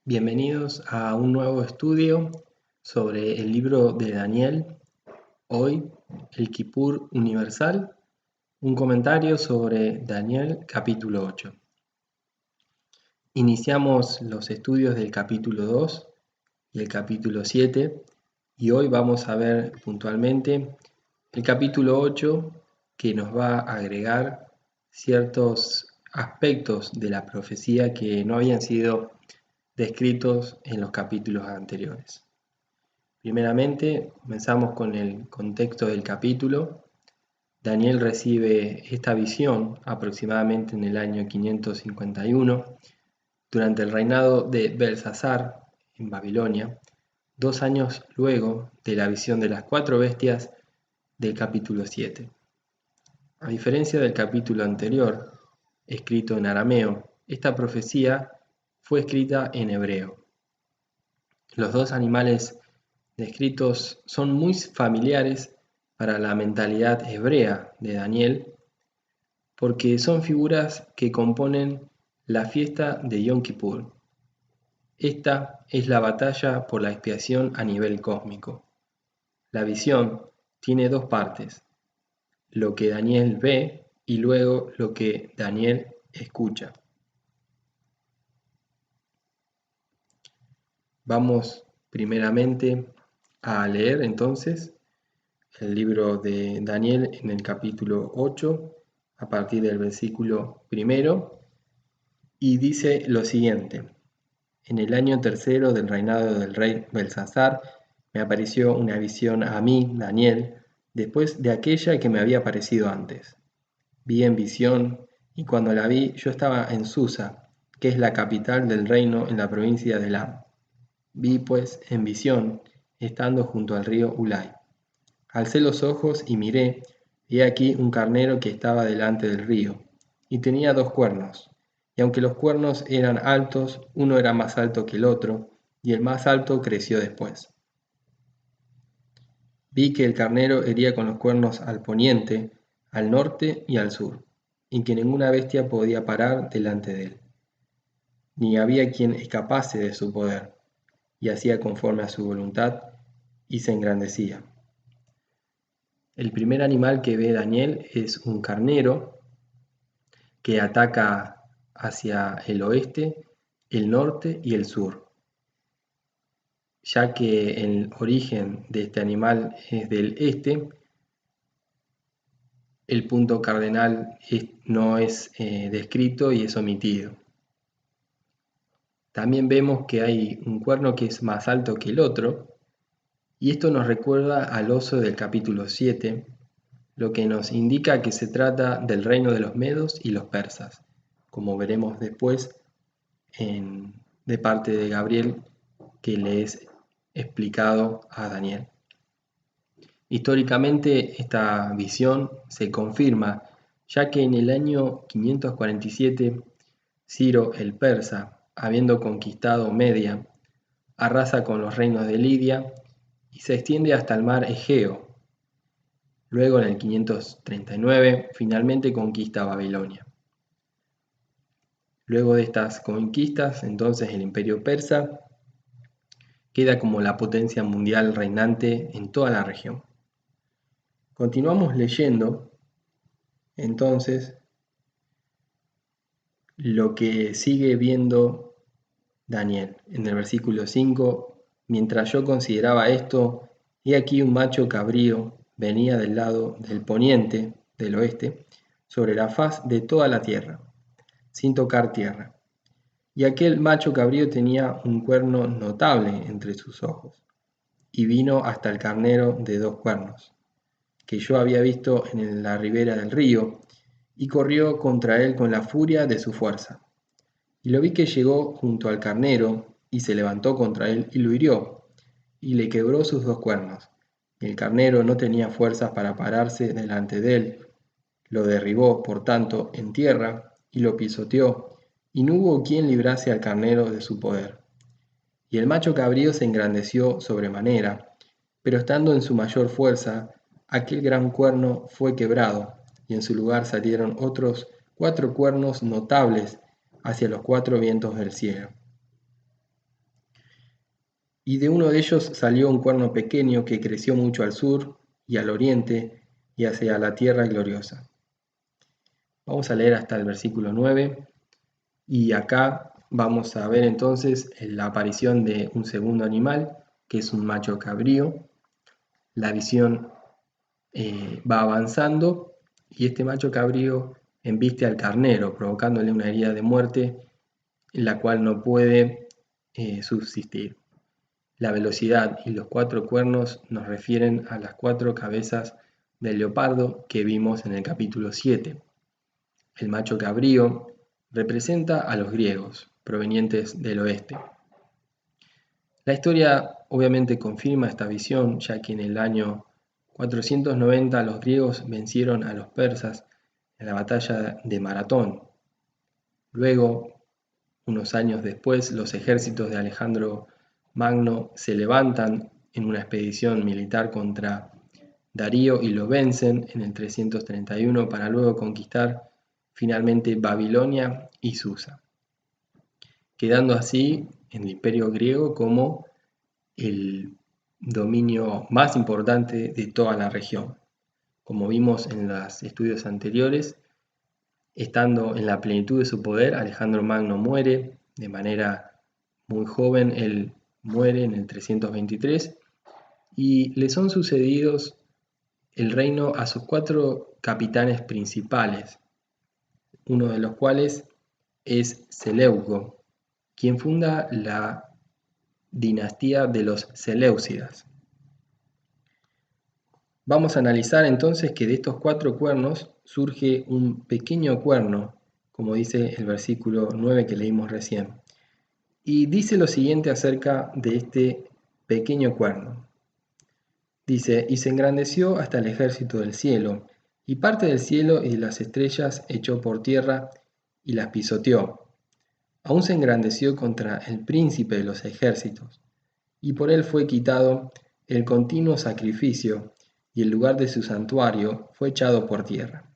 Bienvenidos a un nuevo estudio sobre el libro de Daniel. Hoy, el Kipur Universal, un comentario sobre Daniel capítulo 8. Iniciamos los estudios del capítulo 2 y el capítulo 7 y hoy vamos a ver puntualmente el capítulo 8 que nos va a agregar ciertos aspectos de la profecía que no habían sido descritos en los capítulos anteriores. Primeramente, comenzamos con el contexto del capítulo. Daniel recibe esta visión aproximadamente en el año 551, durante el reinado de Belsasar en Babilonia, 2 años luego de la visión de las 4 bestias del capítulo 7. A diferencia del capítulo anterior, escrito en arameo, esta profecía fue escrita en hebreo. Los dos animales descritos son muy familiares para la mentalidad hebrea de Daniel, porque son figuras que componen la fiesta de Yom Kippur. Esta es la batalla por la expiación a nivel cósmico. La visión tiene dos partes, lo que Daniel ve y luego lo que Daniel escucha. Vamos primeramente a leer entonces el libro de Daniel en el capítulo 8, a partir del versículo 1, y dice lo siguiente: En el año tercero del reinado del rey Belsasar, me apareció una visión a mí, Daniel, después de aquella que me había aparecido antes. Vi en visión, y cuando la vi, yo estaba en Susa, que es la capital del reino en la provincia de Elam. Vi, pues, en visión, estando junto al río Ulai. Alcé los ojos y miré, y he aquí un carnero que estaba delante del río, y tenía 2 cuernos, y aunque los cuernos eran altos, uno era más alto que el otro, y el más alto creció después. Vi que el carnero hería con los cuernos al poniente, al norte y al sur, y que ninguna bestia podía parar delante de él, ni había quien escapase de su poder, y hacía conforme a su voluntad, y se engrandecía. El primer animal que ve Daniel es un carnero que ataca hacia el oeste, el norte y el sur. Ya que el origen de este animal es del este, el punto cardenal no es descrito y es omitido. También vemos que hay un cuerno que es más alto que el otro, y esto nos recuerda al oso del capítulo 7, lo que nos indica que se trata del reino de los medos y los persas, como veremos después de parte de Gabriel, que le es explicado a Daniel. Históricamente esta visión se confirma, ya que en el año 547 Ciro el persa, habiendo conquistado Media, arrasa con los reinos de Lidia y se extiende hasta el mar Egeo. Luego, en el 539, finalmente conquista Babilonia. Luego de estas conquistas, entonces el imperio persa queda como la potencia mundial reinante en toda la región. Continuamos leyendo, entonces, lo que sigue viendo Daniel. En el versículo 5, mientras yo consideraba esto, he aquí un macho cabrío venía del lado del poniente, del oeste, sobre la faz de toda la tierra, sin tocar tierra. Y aquel macho cabrío tenía un cuerno notable entre sus ojos, y vino hasta el carnero de 2 cuernos, que yo había visto en la ribera del río, y corrió contra él con la furia de su fuerza. Y lo vi que llegó junto al carnero, y se levantó contra él y lo hirió, y le quebró sus 2 cuernos. Y el carnero no tenía fuerzas para pararse delante de él. Lo derribó, por tanto, en tierra, y lo pisoteó, y no hubo quien librase al carnero de su poder. Y el macho cabrío se engrandeció sobremanera, pero estando en su mayor fuerza, aquel gran cuerno fue quebrado, y en su lugar salieron otros 4 cuernos notables hacia los 4 vientos del cielo. Y de uno de ellos salió un cuerno pequeño que creció mucho al sur y al oriente y hacia la tierra gloriosa. Vamos a leer hasta el versículo 9 y acá vamos a ver entonces la aparición de un segundo animal, que es un macho cabrío. La visión va avanzando y este macho cabrío embiste al carnero, provocándole una herida de muerte en la cual no puede subsistir. La velocidad y los 4 cuernos nos refieren a las 4 cabezas del leopardo que vimos en el capítulo 7. El macho cabrío representa a los griegos, provenientes del oeste. La historia obviamente confirma esta visión, ya que en el año 490 los griegos vencieron a los persas en la batalla de Maratón. Luego, unos años después, los ejércitos de Alejandro Magno se levantan en una expedición militar contra Darío y lo vencen en el 331 para luego conquistar finalmente Babilonia y Susa, quedando así en el imperio griego como el dominio más importante de toda la región. Como vimos en los estudios anteriores, estando en la plenitud de su poder, Alejandro Magno muere de manera muy joven. Él muere en el 323 y le son sucedidos el reino a sus 4 capitanes principales, uno de los cuales es Seleuco, quien funda la dinastía de los Seleucidas. Vamos a analizar entonces que de estos 4 cuernos surge un pequeño cuerno, como dice el versículo 9 que leímos recién. Y dice lo siguiente acerca de este pequeño cuerno. Dice, y se engrandeció hasta el ejército del cielo, y parte del cielo y de las estrellas echó por tierra y las pisoteó. Aún se engrandeció contra el príncipe de los ejércitos, y por él fue quitado el continuo sacrificio, y el lugar de su santuario fue echado por tierra.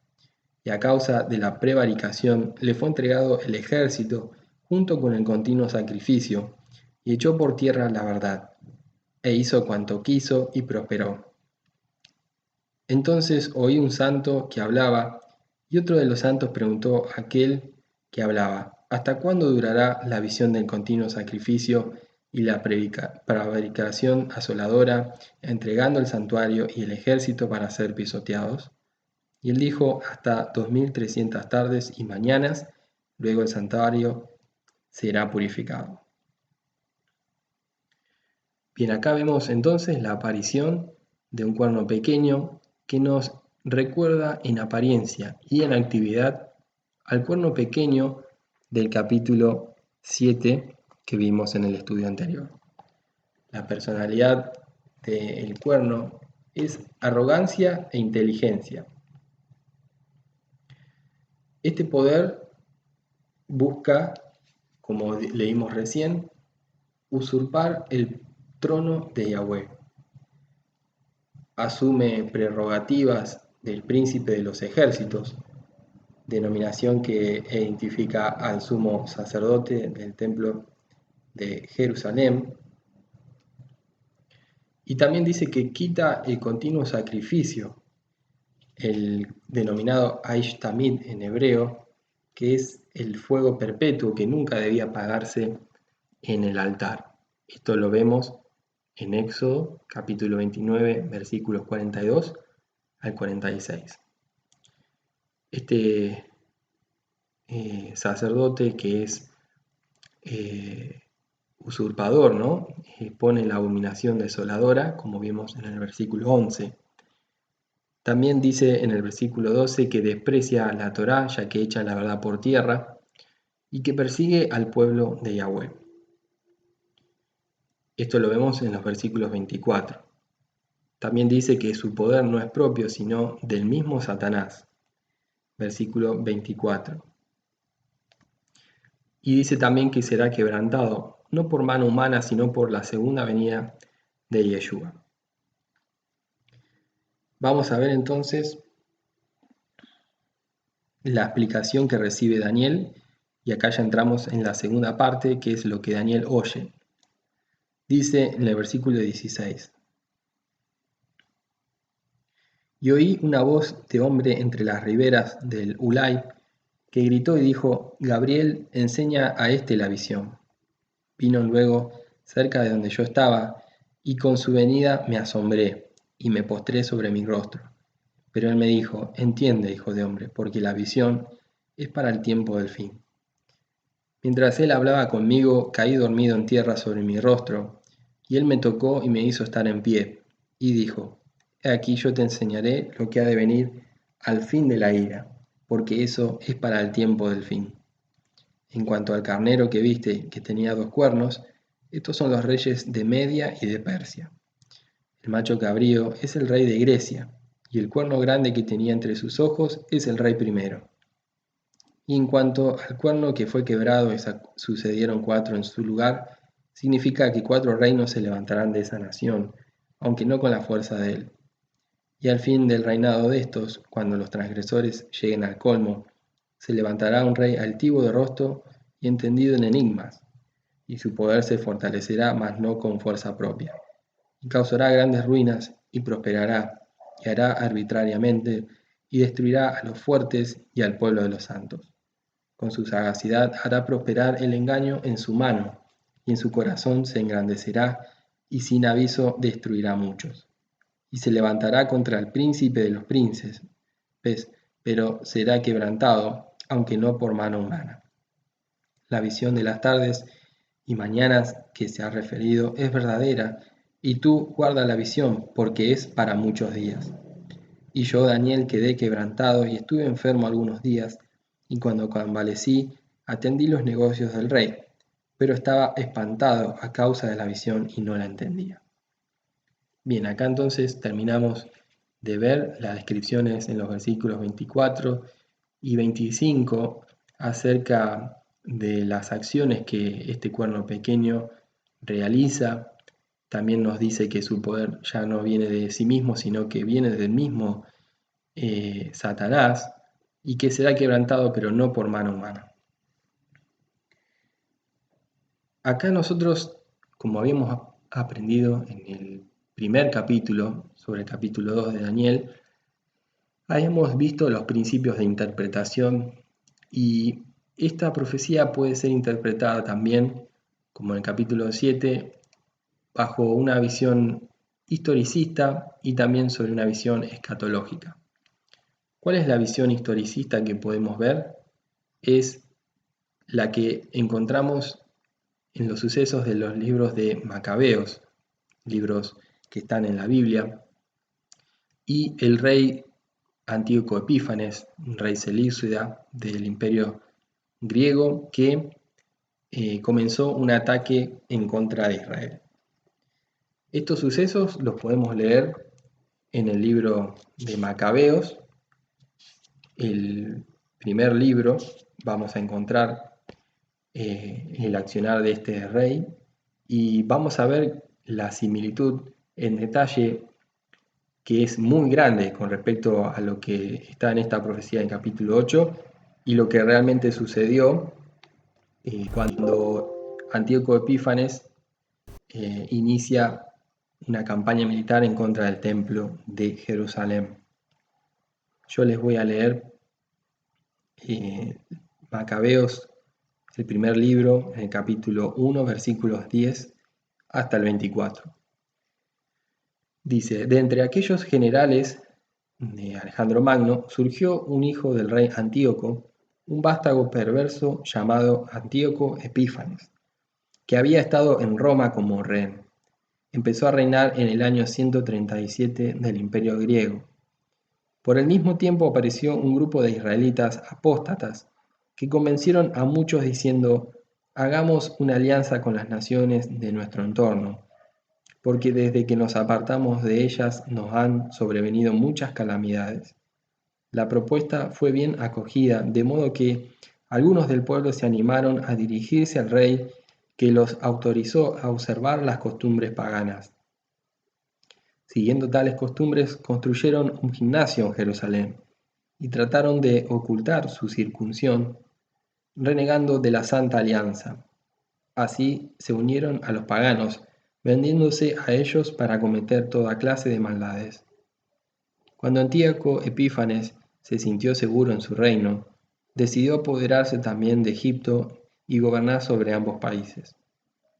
Y a causa de la prevaricación le fue entregado el ejército junto con el continuo sacrificio, y echó por tierra la verdad, e hizo cuanto quiso y prosperó. Entonces oí un santo que hablaba, y otro de los santos preguntó a aquel que hablaba, ¿hasta cuándo durará la visión del continuo sacrificio y la prevaricación asoladora, entregando el santuario y el ejército para ser pisoteados? Y él dijo, hasta 2300 tardes y mañanas, luego el santuario será purificado. Bien, acá vemos entonces la aparición de un cuerno pequeño que nos recuerda en apariencia y en actividad al cuerno pequeño del capítulo 7 que vimos en el estudio anterior. La personalidad del cuerno es arrogancia e inteligencia. Este poder busca, como leímos recién, usurpar el trono de Yahweh. Asume prerrogativas del príncipe de los ejércitos, denominación que identifica al sumo sacerdote del templo de Jerusalén. Y también dice que quita el continuo sacrificio, el denominado Aish Tamid en hebreo, que es el fuego perpetuo que nunca debía apagarse en el altar. Esto lo vemos en Éxodo capítulo 29 versículos 42 al 46. Este sacerdote que es usurpador, ¿no? Pone la abominación desoladora, como vimos en el versículo 11. También dice en el versículo 12 que desprecia la Torá, ya que echa la verdad por tierra, y que persigue al pueblo de Yahweh. Esto lo vemos en los versículos 24. También dice que su poder no es propio, sino del mismo Satanás. Versículo 24. Y dice también que será quebrantado, no por mano humana, sino por la segunda venida de Yeshua. Vamos a ver entonces la explicación que recibe Daniel, y acá ya entramos en la segunda parte, que es lo que Daniel oye. Dice en el versículo 16: Y oí una voz de hombre entre las riberas del Ulai, que gritó y dijo: Gabriel, enseña a este la visión. Vino luego cerca de donde yo estaba, y con su venida me asombré, y me postré sobre mi rostro. Pero él me dijo: Entiende, hijo de hombre, porque la visión es para el tiempo del fin. Mientras él hablaba conmigo, caí dormido en tierra sobre mi rostro, y él me tocó y me hizo estar en pie, y dijo: He aquí yo te enseñaré lo que ha de venir al fin de la ira, porque eso es para el tiempo del fin. En cuanto al carnero que viste, que tenía 2 cuernos, estos son los reyes de Media y de Persia. El macho cabrío es el rey de Grecia, y el cuerno grande que tenía entre sus ojos es el rey primero. Y en cuanto al cuerno que fue quebrado y sucedieron 4 en su lugar, significa que 4 reinos se levantarán de esa nación, aunque no con la fuerza de él. Y al fin del reinado de estos, cuando los transgresores lleguen al colmo, se levantará un rey altivo de rostro y entendido en enigmas, y su poder se fortalecerá, mas no con fuerza propia, y causará grandes ruinas, y prosperará, y hará arbitrariamente, y destruirá a los fuertes y al pueblo de los santos. Con su sagacidad hará prosperar el engaño en su mano, y en su corazón se engrandecerá, y sin aviso destruirá a muchos. Y se levantará contra el príncipe de los príncipes, pero será quebrantado, aunque no por mano humana. La visión de las tardes y mañanas que se ha referido es verdadera, y tú guarda la visión, porque es para muchos días. Y yo, Daniel, quedé quebrantado y estuve enfermo algunos días, y cuando convalecí, atendí los negocios del rey, pero estaba espantado a causa de la visión y no la entendía. Bien, acá entonces terminamos de ver las descripciones en los versículos 24 y 25 acerca de las acciones que este cuerno pequeño realiza. También nos dice que su poder ya no viene de sí mismo, sino que viene del mismo Satanás, y que será quebrantado, pero no por mano humana. Acá nosotros, como habíamos aprendido en el primer capítulo, sobre el capítulo 2 de Daniel, habíamos visto los principios de interpretación, y esta profecía puede ser interpretada también, como en el capítulo 7, bajo una visión historicista y también sobre una visión escatológica. ¿Cuál es la visión historicista que podemos ver? Es la que encontramos en los sucesos de los libros de Macabeos, libros que están en la Biblia, y el rey Antíoco Epífanes, un rey seleucida del imperio griego, que comenzó un ataque en contra de Israel. Estos sucesos los podemos leer en el libro de Macabeos, el primer libro. Vamos a encontrar el accionar de este rey, y vamos a ver la similitud en detalle, que es muy grande con respecto a lo que está en esta profecía en capítulo 8 y lo que realmente sucedió cuando Antíoco Epífanes inicia una campaña militar en contra del templo de Jerusalén. Yo les voy a leer Macabeos, el primer libro, en el capítulo 1, versículos 10 hasta el 24. Dice: de entre aquellos generales de Alejandro Magno surgió un hijo del rey Antíoco, un vástago perverso llamado Antíoco Epífanes, que había estado en Roma como rehén. Empezó a reinar en el año 137 del imperio griego. Por el mismo tiempo apareció un grupo de israelitas apóstatas que convencieron a muchos diciendo: hagamos una alianza con las naciones de nuestro entorno, porque desde que nos apartamos de ellas nos han sobrevenido muchas calamidades. La propuesta fue bien acogida, de modo que algunos del pueblo se animaron a dirigirse al rey, que los autorizó a observar las costumbres paganas. Siguiendo tales costumbres, construyeron un gimnasio en Jerusalén y trataron de ocultar su circuncisión, renegando de la Santa Alianza. Así se unieron a los paganos vendiéndose a ellos para cometer toda clase de maldades. Cuando Antíoco Epífanes se sintió seguro en su reino, decidió apoderarse también de Egipto y gobernar sobre ambos países.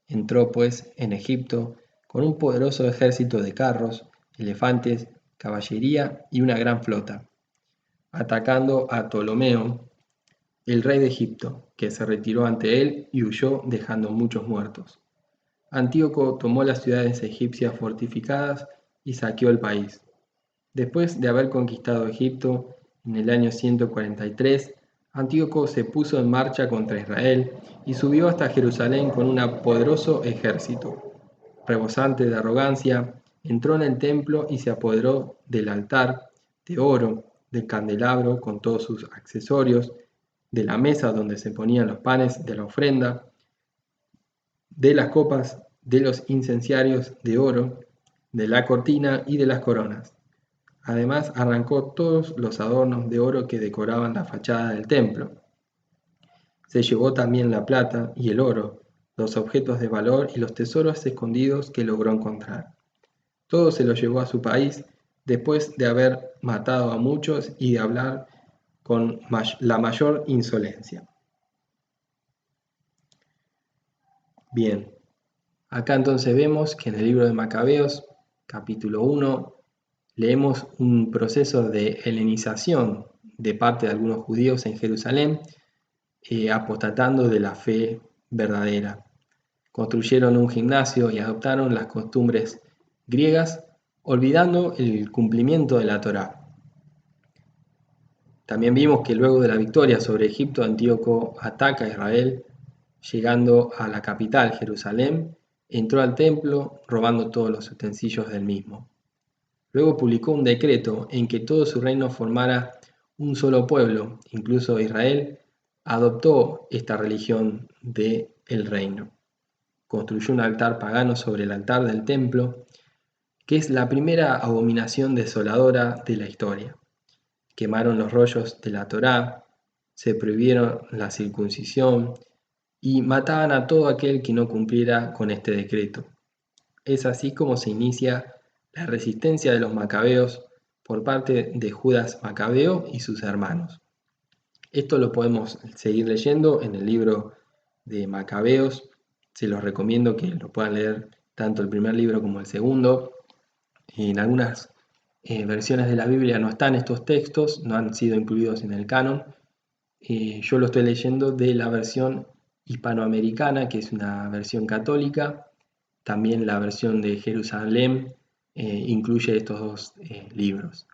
Entró, pues, en Egipto con un poderoso ejército de carros, elefantes, caballería y una gran flota, atacando a Ptolomeo, el rey de Egipto, que se retiró ante él y huyó dejando muchos muertos. Antíoco tomó las ciudades egipcias fortificadas y saqueó el país. Después de haber conquistado Egipto, en el año 143, Antíoco se puso en marcha contra Israel y subió hasta Jerusalén con un poderoso ejército. Rebosante de arrogancia, entró en el templo y se apoderó del altar de oro, del candelabro con todos sus accesorios, de la mesa donde se ponían los panes de la ofrenda, de las copas, de los incenciarios de oro, de la cortina y de las coronas. Además, arrancó todos los adornos de oro que decoraban la fachada del templo. Se llevó también la plata y el oro, los objetos de valor y los tesoros escondidos que logró encontrar. Todo se lo llevó a su país después de haber matado a muchos y de hablar con la mayor insolencia. Bien, acá entonces vemos que en el libro de Macabeos, capítulo 1, leemos un proceso de helenización de parte de algunos judíos en Jerusalén, apostatando de la fe verdadera. Construyeron un gimnasio y adoptaron las costumbres griegas, olvidando el cumplimiento de la Torá. También vimos que luego de la victoria sobre Egipto, Antíoco ataca a Israel, llegando a la capital, Jerusalén, entró al templo robando todos los utensilios del mismo. Luego publicó un decreto en que todo su reino formara un solo pueblo, incluso Israel adoptó esta religión del reino. Construyó un altar pagano sobre el altar del templo, que es la primera abominación desoladora de la historia. Quemaron los rollos de la Torá, se prohibieron la circuncisión y mataban a todo aquel que no cumpliera con este decreto. Es así como se inicia la resistencia de los macabeos por parte de Judas Macabeo y sus hermanos. Esto lo podemos seguir leyendo en el libro de Macabeos. Se los recomiendo que lo puedan leer tanto el primer libro como el segundo. En algunas versiones de la Biblia no están estos textos, no han sido incluidos en el canon. Yo lo estoy leyendo de la versión hispanoamericana, que es una versión católica. También la versión de Jerusalén incluye estos dos libros.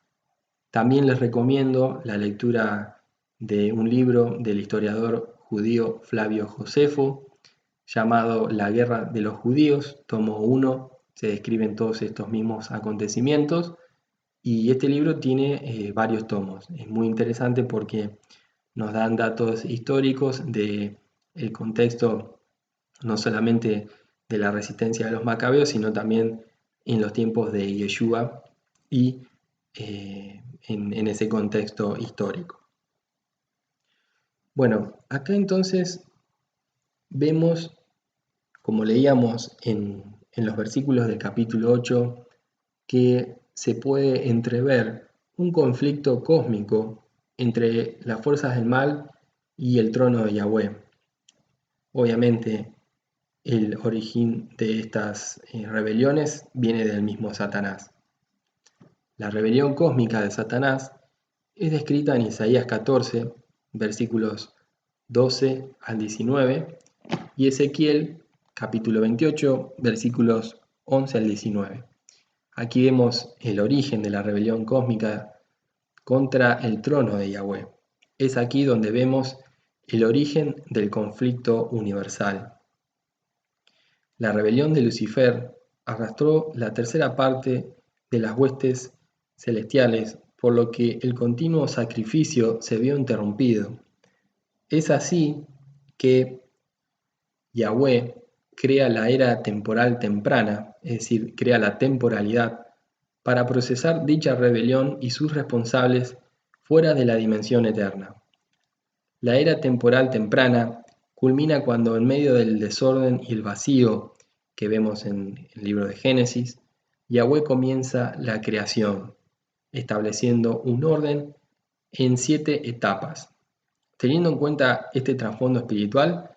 También les recomiendo la lectura de un libro del historiador judío Flavio Josefo, llamado La Guerra de los Judíos, tomo 1, se describen todos estos mismos acontecimientos, y este libro tiene varios tomos. Es muy interesante porque nos dan datos históricos del contexto, no solamente de la resistencia de los macabeos, sino también en los tiempos de Yeshua y en ese contexto histórico. Bueno, acá entonces vemos, como leíamos en los versículos del capítulo 8, que se puede entrever un conflicto cósmico entre las fuerzas del mal y el trono de Yahweh. Obviamente, el origen de estas rebeliones viene del mismo Satanás. La rebelión cósmica de Satanás es descrita en Isaías 14, versículos 12 al 19, y Ezequiel capítulo 28, versículos 11 al 19. Aquí vemos el origen de la rebelión cósmica contra el trono de Yahweh. Es aquí donde vemos el origen del conflicto universal. La rebelión de Lucifer arrastró la tercera parte de las huestes celestiales, por lo que el continuo sacrificio se vio interrumpido. Es así que Yahweh crea la era temporal temprana, es decir, crea la temporalidad, para procesar dicha rebelión y sus responsables fuera de la dimensión eterna. La era temporal temprana culmina cuando, en medio del desorden y el vacío que vemos en el libro de Génesis, Yahweh comienza la creación, estableciendo un orden en 7 etapas. Teniendo en cuenta este trasfondo espiritual,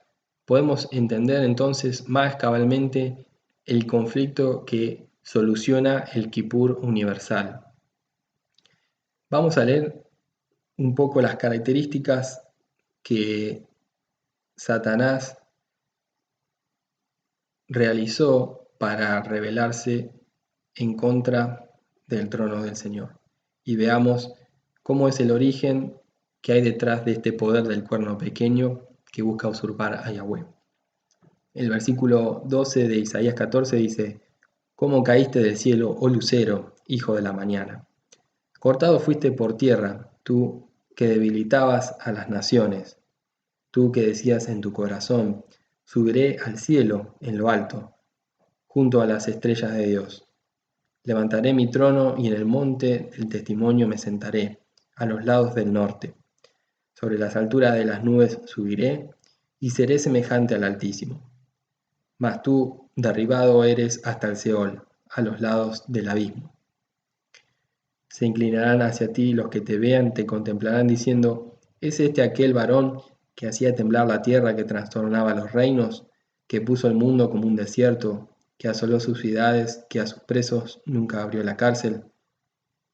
podemos entender entonces más cabalmente el conflicto que soluciona el Kipur universal. Vamos a leer un poco las características que Satanás realizó para rebelarse en contra del trono del Señor. Y veamos cómo es el origen que hay detrás de este poder del cuerno pequeño que busca usurpar a Yahweh. El versículo 12 de Isaías 14 dice: ¿Cómo caíste del cielo, oh lucero, hijo de la mañana? Cortado fuiste por tierra, tú que debilitabas a las naciones, tú que decías en tu corazón: subiré al cielo en lo alto, junto a las estrellas de Dios. Levantaré mi trono y en el monte del testimonio me sentaré, a los lados del norte. Sobre las alturas de las nubes subiré y seré semejante al Altísimo. Mas tú derribado eres hasta el Seol, a los lados del abismo. Se inclinarán hacia ti los que te vean, te contemplarán diciendo: ¿Es este aquel varón que hacía temblar la tierra, que trastornaba los reinos, que puso el mundo como un desierto, que asoló sus ciudades, que a sus presos nunca abrió la cárcel?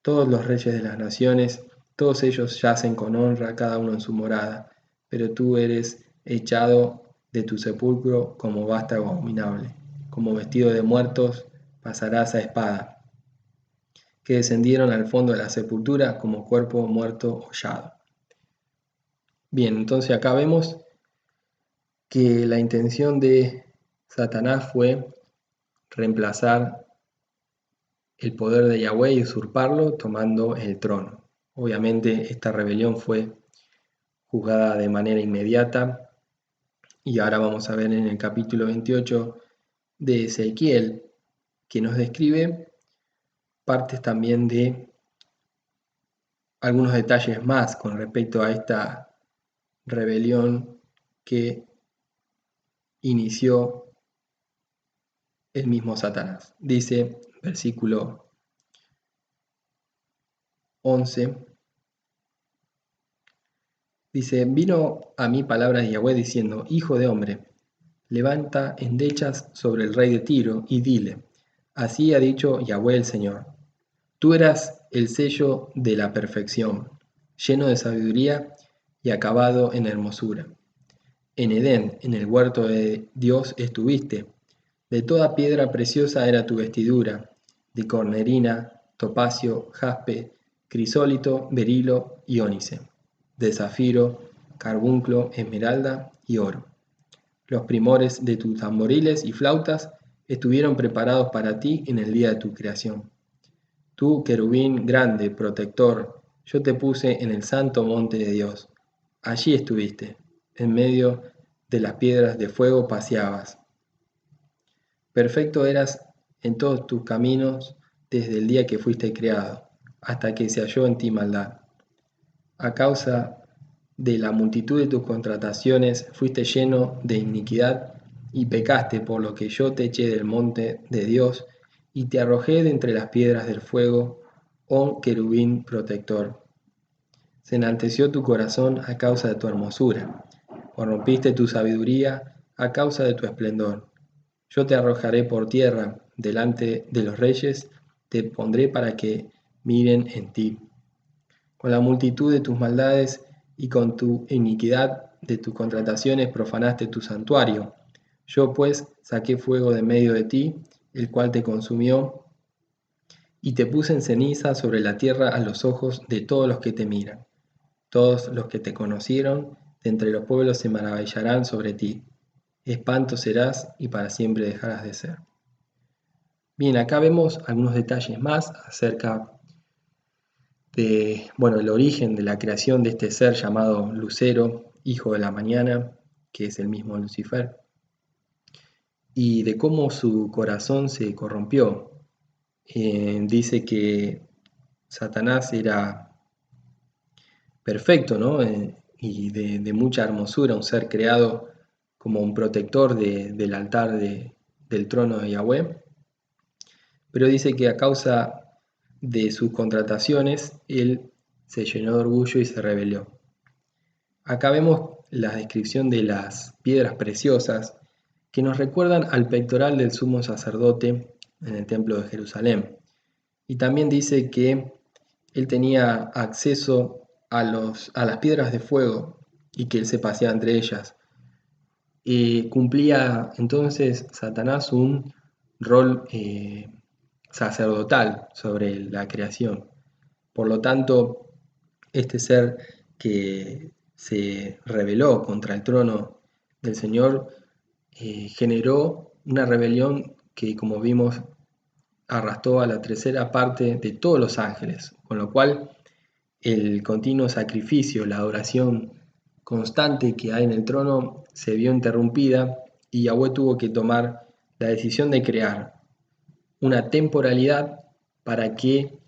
Todos los reyes de las naciones, todos ellos yacen con honra, cada uno en su morada, pero tú eres echado de tu sepulcro como vástago abominable, como vestido de muertos pasarás a espada, que descendieron al fondo de la sepultura como cuerpo muerto hollado. Bien, entonces acá vemos que la intención de Satanás fue reemplazar el poder de Yahweh y usurparlo tomando el trono. Obviamente esta rebelión fue juzgada de manera inmediata y ahora vamos a ver en el capítulo 28 de Ezequiel que nos describe partes también de algunos detalles más con respecto a esta rebelión que inició el mismo Satanás. Dice, versículo 11, dice: vino a mí palabra de Yahweh diciendo: Hijo de hombre, levanta endechas sobre el rey de Tiro y dile: así ha dicho Yahweh el Señor. Tú eras el sello de la perfección, lleno de sabiduría y acabado en hermosura. En Edén, en el huerto de Dios estuviste. De toda piedra preciosa era tu vestidura, de cornerina, topacio, jaspe, crisólito, berilo y ónice, de zafiro, carbunclo, esmeralda y oro. Los primores de tus tamboriles y flautas estuvieron preparados para ti en el día de tu creación. Tú, querubín grande, protector, yo te puse en el santo monte de Dios. Allí estuviste, en medio de las piedras de fuego paseabas. Perfecto eras en todos tus caminos desde el día que fuiste creado, hasta que se halló en ti maldad. A causa de la multitud de tus contrataciones fuiste lleno de iniquidad y pecaste, por lo que yo te eché del monte de Dios y te arrojé de entre las piedras del fuego, oh querubín protector. Se enalteció tu corazón a causa de tu hermosura, corrompiste tu sabiduría a causa de tu esplendor. Yo te arrojaré por tierra delante de los reyes, te pondré para que miren en ti. Con la multitud de tus maldades y con tu iniquidad de tus contrataciones profanaste tu santuario. Yo pues saqué fuego de medio de ti, el cual te consumió, y te puse en ceniza sobre la tierra a los ojos de todos los que te miran. Todos los que te conocieron de entre los pueblos se maravillarán sobre ti. Espanto serás y para siempre dejarás de ser. Bien, acá vemos algunos detalles más acerca de, el origen de la creación de este ser llamado Lucero, hijo de la mañana, que es el mismo Lucifer, y de cómo su corazón se corrompió. Dice que Satanás era perfecto, ¿no? Y de mucha hermosura, un ser creado como un protector del altar del del trono de Yahweh, pero dice que a causa de sus contrataciones, él se llenó de orgullo y se rebeló. Acá vemos la descripción de las piedras preciosas que nos recuerdan al pectoral del sumo sacerdote en el templo de Jerusalén. Y también dice que él tenía acceso a las piedras de fuego y que él se paseaba entre ellas. Cumplía entonces Satanás un rol sacerdotal sobre la creación. Por lo tanto, este ser que se rebeló contra el trono del Señor generó una rebelión que, como vimos, arrastró a la tercera parte de todos los ángeles, con lo cual el continuo sacrificio, la adoración constante que hay en el trono se vio interrumpida y Yahweh tuvo que tomar la decisión de crear una temporalidad para que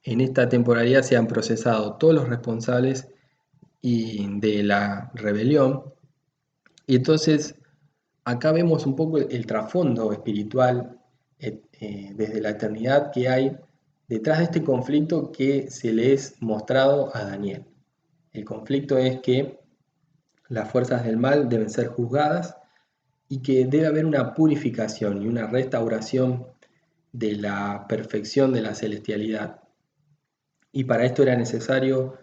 en esta temporalidad sean procesados todos los responsables de la rebelión. Y entonces acá vemos un poco el trasfondo espiritual desde la eternidad que hay detrás de este conflicto que se le es mostrado a Daniel. El conflicto es que las fuerzas del mal deben ser juzgadas y que debe haber una purificación y una restauración de la perfección de la celestialidad. Y para esto era necesario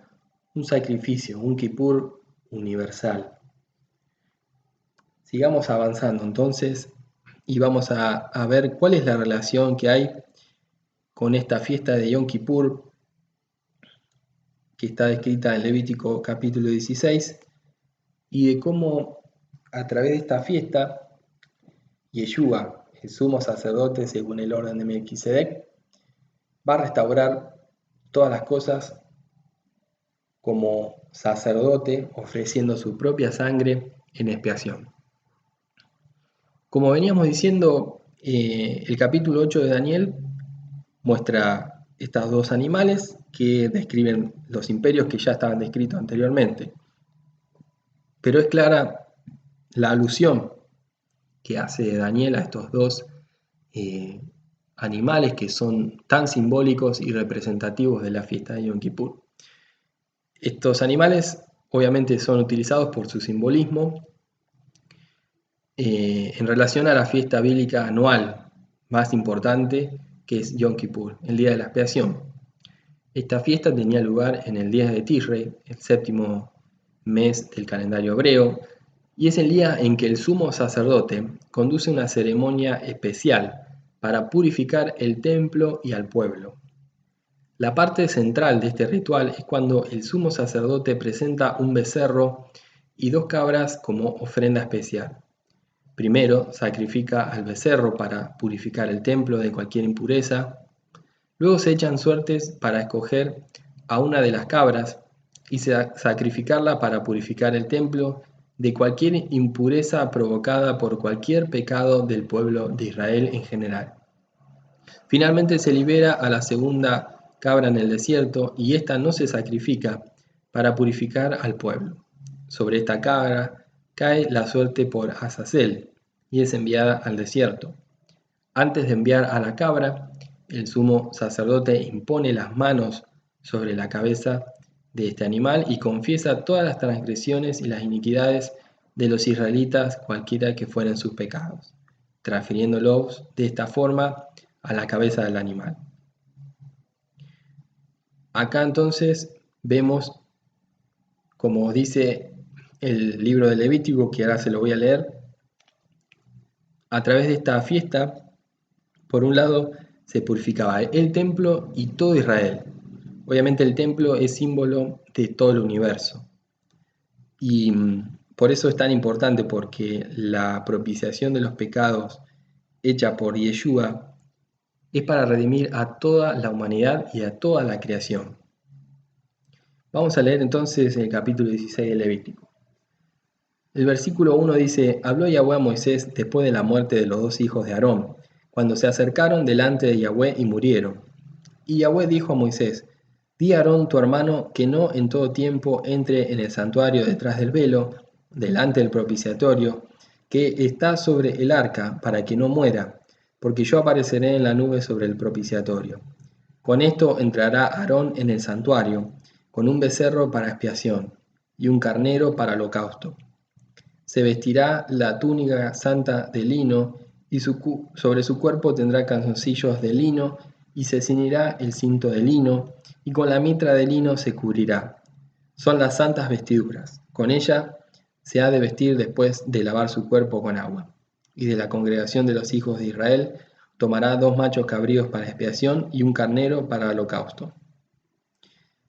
un sacrificio, un Kippur universal. Sigamos avanzando entonces y vamos a ver cuál es la relación que hay con esta fiesta de Yom Kippur que está descrita en Levítico capítulo 16 y de cómo a través de esta fiesta Yeshua, el sumo sacerdote según el orden de Melquisedec, va a restaurar todas las cosas como sacerdote ofreciendo su propia sangre en expiación. Como veníamos diciendo, el capítulo 8 de Daniel muestra estos dos animales que describen los imperios que ya estaban descritos anteriormente. Pero es clara la alusión que hace Daniel a estos dos animales que son tan simbólicos y representativos de la fiesta de Yom Kippur. Estos animales obviamente son utilizados por su simbolismo en relación a la fiesta bíblica anual más importante que es Yom Kippur, el día de la expiación. Esta fiesta tenía lugar en el día de Tishrei, el séptimo mes del calendario hebreo, y es el día en que el sumo sacerdote conduce una ceremonia especial para purificar el templo y al pueblo. La parte central de este ritual es cuando el sumo sacerdote presenta un becerro y 2 cabras como ofrenda especial. Primero sacrifica al becerro para purificar el templo de cualquier impureza. Luego se echan suertes para escoger a una de las cabras y sacrificarla para purificar el templo de cualquier impureza provocada por cualquier pecado del pueblo de Israel en general. Finalmente se libera a la segunda cabra en el desierto y ésta no se sacrifica para purificar al pueblo. Sobre esta cabra cae la suerte por Azazel y es enviada al desierto. Antes de enviar a la cabra, el sumo sacerdote impone las manos sobre la cabeza de este animal y confiesa todas las transgresiones y las iniquidades de los israelitas, cualquiera que fueran sus pecados, transfiriéndolos de esta forma a la cabeza del animal. Acá entonces vemos, como dice el libro de Levítico, que ahora se lo voy a leer, a través de esta fiesta, por un lado, se purificaba el templo y todo Israel. Obviamente el templo es símbolo de todo el universo. Y por eso es tan importante, porque la propiciación de los pecados hecha por Yeshua es para redimir a toda la humanidad y a toda la creación. Vamos a leer entonces el capítulo 16 de Levítico. El versículo 1 dice: Habló Yahweh a Moisés después de la muerte de los 2 hijos de Aarón, cuando se acercaron delante de Yahweh y murieron. Y Yahweh dijo a Moisés: Di a Aarón tu hermano que no en todo tiempo entre en el santuario detrás del velo, delante del propiciatorio, que está sobre el arca para que no muera, porque yo apareceré en la nube sobre el propiciatorio. Con esto entrará Aarón en el santuario, con un becerro para expiación y un carnero para holocausto. Se vestirá la túnica santa de lino y sobre su cuerpo tendrá calzoncillos de lino y se ceñirá el cinto de lino y con la mitra de lino se cubrirá. Son las santas vestiduras. Con ella se ha de vestir después de lavar su cuerpo con agua. Y de la congregación de los hijos de Israel tomará 2 machos cabríos para expiación y un carnero para holocausto.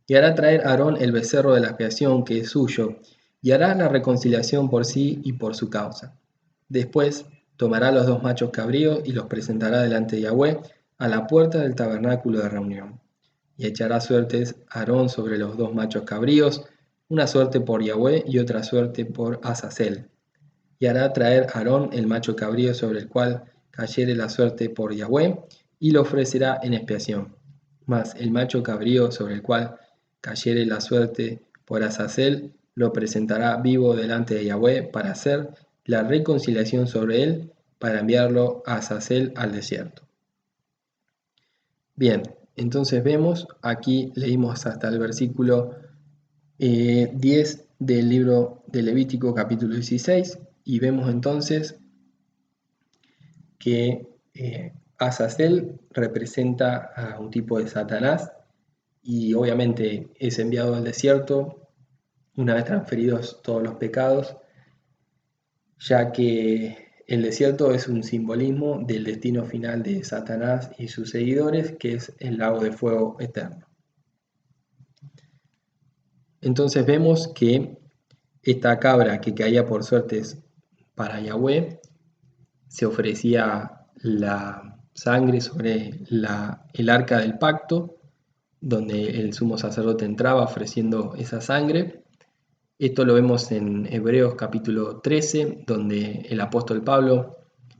Y hará traer Aarón el becerro de la expiación que es suyo, y hará la reconciliación por sí y por su causa. Después tomará los 2 machos cabríos y los presentará delante de Yahweh a la puerta del tabernáculo de reunión. Y echará suertes Aarón sobre los 2 machos cabríos, una suerte por Yahweh y otra suerte por Azazel. Y hará traer Aarón el macho cabrío sobre el cual cayere la suerte por Yahweh, y lo ofrecerá en expiación. Mas el macho cabrío sobre el cual cayere la suerte por Azazel, lo presentará vivo delante de Yahweh para hacer la reconciliación sobre él, para enviarlo a Azazel al desierto. Bien, entonces vemos, aquí leímos hasta el versículo 10 del libro de Levítico capítulo 16 y vemos entonces que Azazel representa a un tipo de Satanás y obviamente es enviado al desierto una vez transferidos todos los pecados, ya que el desierto es un simbolismo del destino final de Satanás y sus seguidores, que es el lago de fuego eterno. Entonces vemos que esta cabra que caía por suertes para Yahweh, se ofrecía la sangre sobre el arca del pacto, donde el sumo sacerdote entraba ofreciendo esa sangre. Esto lo vemos en Hebreos capítulo 13, donde el apóstol Pablo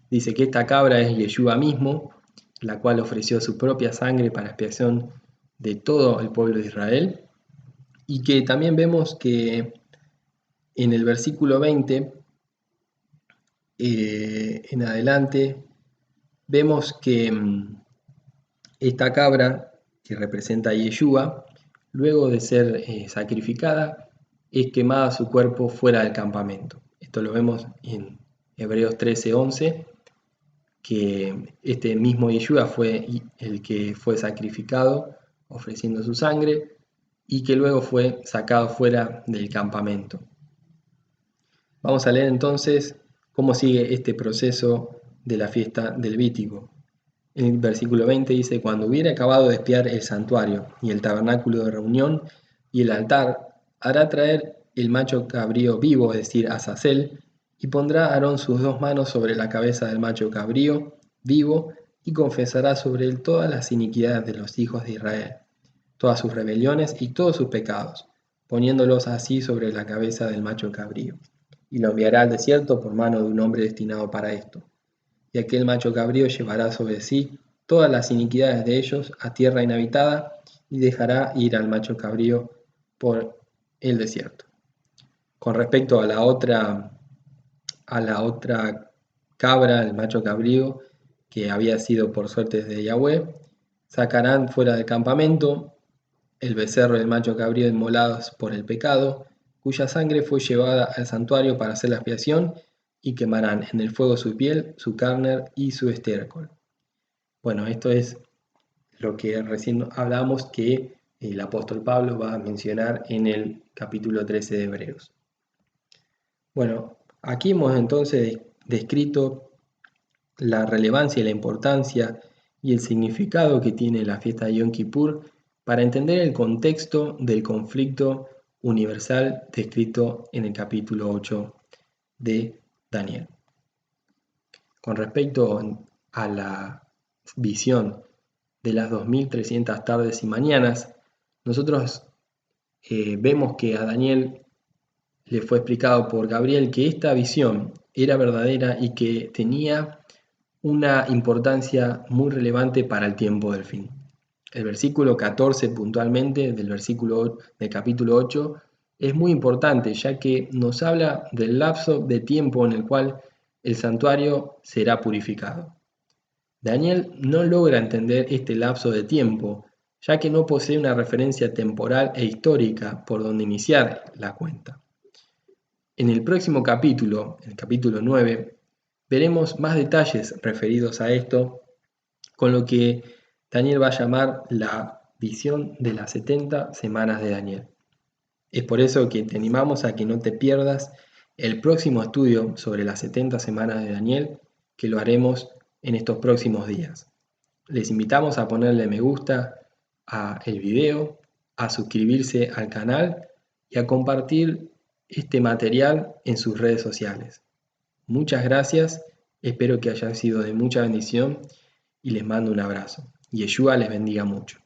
dice que esta cabra es Yeshua mismo, la cual ofreció su propia sangre para expiación de todo el pueblo de Israel. Y que también vemos que en el versículo 20 en adelante, vemos que esta cabra, que representa a Yeshua, luego de ser sacrificada, es quemada su cuerpo fuera del campamento. Esto lo vemos en Hebreos 13:11, que este mismo Yeshua fue el que fue sacrificado ofreciendo su sangre y que luego fue sacado fuera del campamento. Vamos a leer entonces cómo sigue este proceso de la fiesta del Levítico. En el versículo 20 dice: cuando hubiere acabado de expiar el santuario y el tabernáculo de reunión y el altar, hará traer el macho cabrío vivo, es decir, Azazel, y pondrá Aarón sus 2 manos sobre la cabeza del macho cabrío vivo y confesará sobre él todas las iniquidades de los hijos de Israel, todas sus rebeliones y todos sus pecados, poniéndolos así sobre la cabeza del macho cabrío. Y lo enviará al desierto por mano de un hombre destinado para esto. Y aquel macho cabrío llevará sobre sí todas las iniquidades de ellos a tierra inhabitada y dejará ir al macho cabrío por el desierto. Con respecto a la otra cabra, el macho cabrío, que había sido por suertes de Yahweh, sacarán fuera del campamento el becerro y el macho cabrío inmolados por el pecado, cuya sangre fue llevada al santuario para hacer la expiación, y quemarán en el fuego su piel, su carne y su estiércol. Bueno, esto es lo que recién hablamos que el apóstol Pablo va a mencionar en el capítulo 13 de Hebreos. Bueno, aquí hemos entonces descrito la relevancia y la importancia y el significado que tiene la fiesta de Yom Kippur para entender el contexto del conflicto universal descrito en el capítulo 8 de Daniel. Con respecto a la visión de las 2300 tardes y mañanas, nosotros vemos que a Daniel le fue explicado por Gabriel que esta visión era verdadera y que tenía una importancia muy relevante para el tiempo del fin. El versículo 14 puntualmente del capítulo 8 es muy importante, ya que nos habla del lapso de tiempo en el cual el santuario será purificado. Daniel no logra entender este lapso de tiempo, ya que no posee una referencia temporal e histórica por donde iniciar la cuenta. En el próximo capítulo, el capítulo 9, veremos más detalles referidos a esto, con lo que Daniel va a llamar la visión de las 70 semanas de Daniel. Es por eso que te animamos a que no te pierdas el próximo estudio sobre las 70 semanas de Daniel, que lo haremos en estos próximos días. Les invitamos a ponerle me gusta a el video, a suscribirse al canal y a compartir este material en sus redes sociales. Muchas gracias, espero que haya sido de mucha bendición y les mando un abrazo. Yeshua les bendiga mucho.